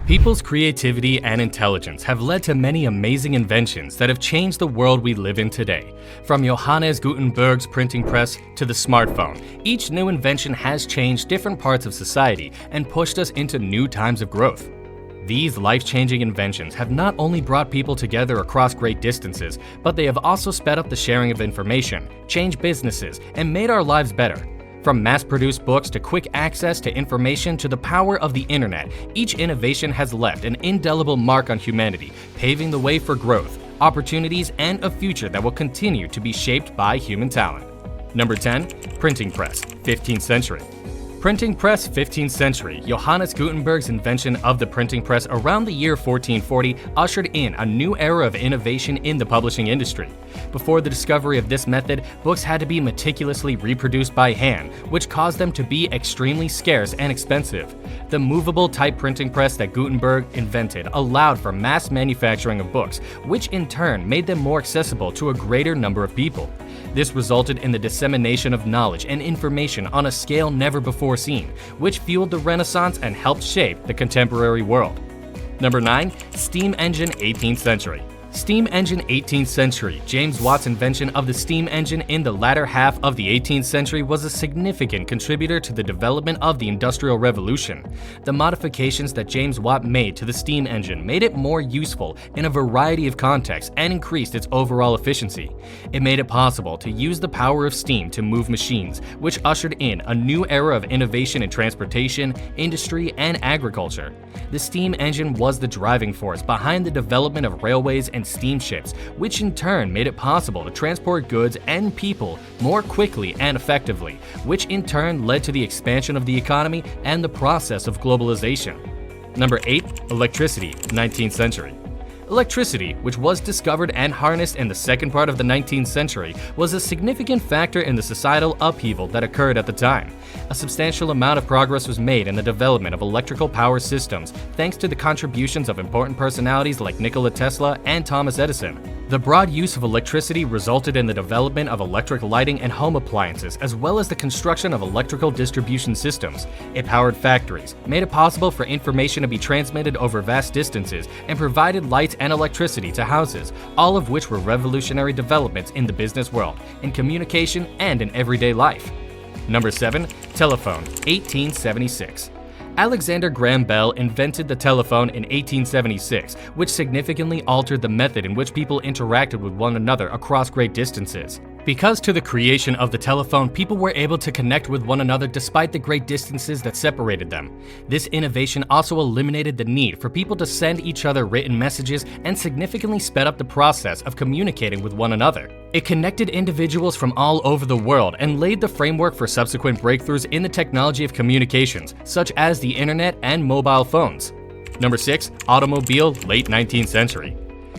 People's creativity and intelligence have led to many amazing inventions that have changed the world we live in today. From Johannes Gutenberg's printing press to the smartphone, each new invention has changed different parts of society and pushed us into new times of growth. These life-changing inventions have not only brought people together across great distances, but they have also sped up the sharing of information, changed businesses, and made our lives better. From mass-produced books to quick access to information to the power of the internet, each innovation has left an indelible mark on humanity, paving the way for growth, opportunities, and a future that will continue to be shaped by human talent. Number 10. Printing press, 15th century. Printing press, 15th century. Johannes Gutenberg's invention of the printing press around the year 1440 ushered in a new era of innovation in the publishing industry. Before the discovery of this method, books had to be meticulously reproduced by hand, which caused them to be extremely scarce and expensive. The movable type printing press that Gutenberg invented allowed for mass manufacturing of books, which in turn made them more accessible to a greater number of people. This resulted in the dissemination of knowledge and information on a scale never before seen, which fueled the Renaissance and helped shape the contemporary world. Number 9. Steam engine, 18th century. Steam engine, 18th century. James Watt's invention of the steam engine in the latter half of the 18th century was a significant contributor to the development of the Industrial Revolution. The modifications that James Watt made to the steam engine made it more useful in a variety of contexts and increased its overall efficiency. It made it possible to use the power of steam to move machines, which ushered in a new era of innovation in transportation, industry, and agriculture. The steam engine was the driving force behind the development of railways and steamships, which in turn made it possible to transport goods and people more quickly and effectively, which in turn led to the expansion of the economy and the process of globalization. Number 8. Electricity, 19th century. Electricity, which was discovered and harnessed in the second part of the 19th century, was a significant factor in the societal upheaval that occurred at the time. A substantial amount of progress was made in the development of electrical power systems thanks to the contributions of important personalities like Nikola Tesla and Thomas Edison. The broad use of electricity resulted in the development of electric lighting and home appliances, as well as the construction of electrical distribution systems. It powered factories, made it possible for information to be transmitted over vast distances, and provided light and electricity to houses, all of which were revolutionary developments in the business world, in communication, and in everyday life. Number 7. Telephone, 1876. Alexander Graham Bell invented the telephone in 1876, which significantly altered the method in which people interacted with one another across great distances. Because to the creation of the telephone, people were able to connect with one another despite the great distances that separated them. This innovation also eliminated the need for people to send each other written messages and significantly sped up the process of communicating with one another. It connected individuals from all over the world and laid the framework for subsequent breakthroughs in the technology of communications, such as the internet and mobile phones. Number 6. Automobile, late 19th century.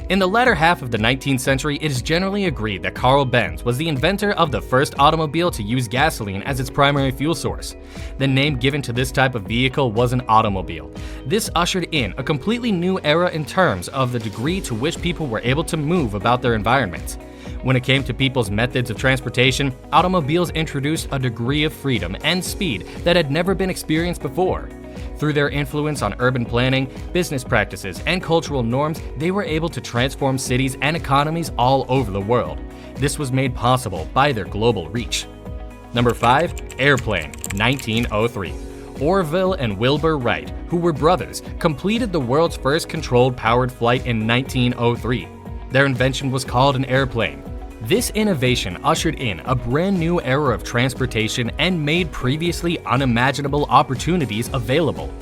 In the latter half of the 19th century, it is generally agreed that Carl Benz was the inventor of the first automobile to use gasoline as its primary fuel source. The name given to this type of vehicle was an automobile. This ushered in a completely new era in terms of the degree to which people were able to move about their environments. When it came to people's methods of transportation, automobiles introduced a degree of freedom and speed that had never been experienced before. Through their influence on urban planning, business practices, and cultural norms, they were able to transform cities and economies all over the world. This was made possible by their global reach. Number 5. Airplane, 1903. Orville and Wilbur Wright, who were brothers, completed the world's first controlled powered flight in 1903. Their invention was called an airplane. This innovation ushered in a brand new era of transportation and made previously unimaginable opportunities available.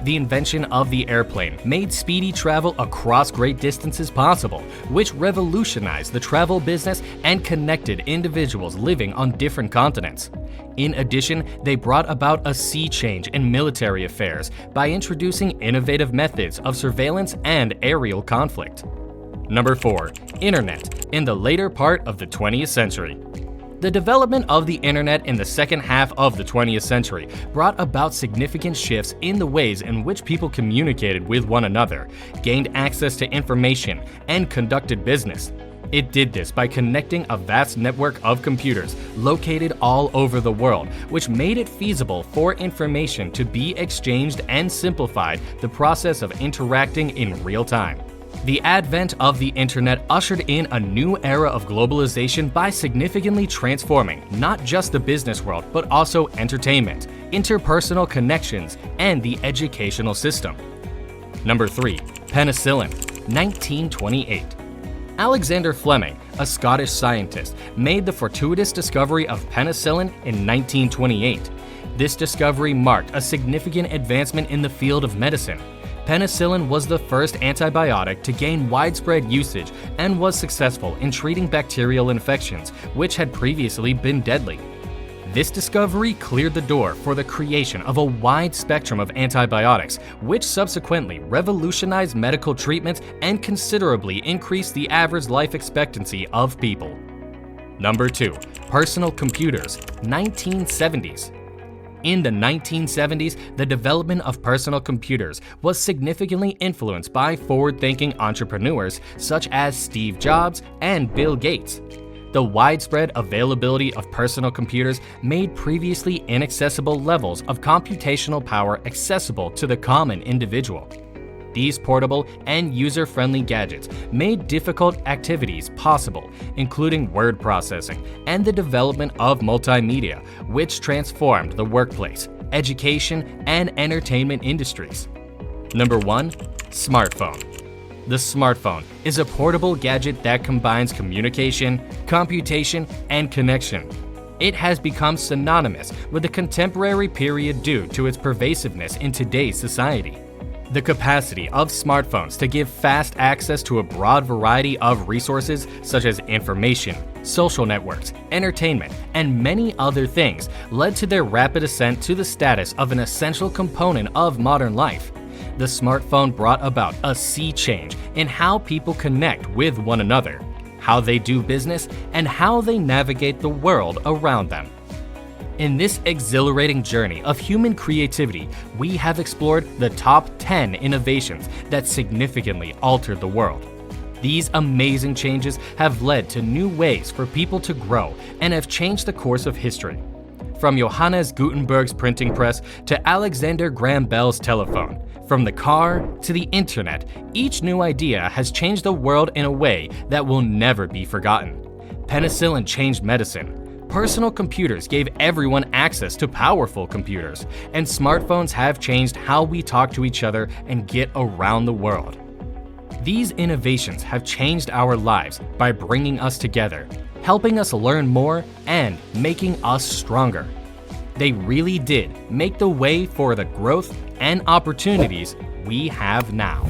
The invention of the airplane made speedy travel across great distances possible, which revolutionized the travel business and connected individuals living on different continents. In addition, they brought about a sea change in military affairs by introducing innovative methods of surveillance and aerial conflict. Number 4. Internet, in the later part of the 20th century. The development of the internet in the second half of the 20th century brought about significant shifts in the ways in which people communicated with one another, gained access to information, and conducted business. It did this by connecting a vast network of computers located all over the world, which made it feasible for information to be exchanged and simplified the process of interacting in real time. The advent of the internet ushered in a new era of globalization by significantly transforming not just the business world, but also entertainment, interpersonal connections, and the educational system. Number 3. Penicillin, 1928. Alexander Fleming, a Scottish scientist, made the fortuitous discovery of penicillin in 1928. This discovery marked a significant advancement in the field of medicine. Penicillin was the first antibiotic to gain widespread usage and was successful in treating bacterial infections, which had previously been deadly. This discovery cleared the door for the creation of a wide spectrum of antibiotics, which subsequently revolutionized medical treatments and considerably increased the average life expectancy of people. Number 2. Personal computers, 1970s. In the 1970s, the development of personal computers was significantly influenced by forward-thinking entrepreneurs such as Steve Jobs and Bill Gates. The widespread availability of personal computers made previously inaccessible levels of computational power accessible to the common individual. These portable and user-friendly gadgets made difficult activities possible, including word processing and the development of multimedia, which transformed the workplace, education, and entertainment industries. Number 1. Smartphone. The smartphone is a portable gadget that combines communication, computation, and connection. It has become synonymous with the contemporary period due to its pervasiveness in today's society. The capacity of smartphones to give fast access to a broad variety of resources such as information, social networks, entertainment, and many other things led to their rapid ascent to the status of an essential component of modern life. The smartphone brought about a sea change in how people connect with one another, how they do business, and how they navigate the world around them. In this exhilarating journey of human creativity, we have explored the top 10 innovations that significantly altered the world. These amazing changes have led to new ways for people to grow and have changed the course of history. From Johannes Gutenberg's printing press to Alexander Graham Bell's telephone, from the car to the internet, each new idea has changed the world in a way that will never be forgotten. Penicillin changed medicine. Personal computers gave everyone access to powerful computers, and smartphones have changed how we talk to each other and get around the world. These innovations have changed our lives by bringing us together, helping us learn more, and making us stronger. They really did make the way for the growth and opportunities we have now.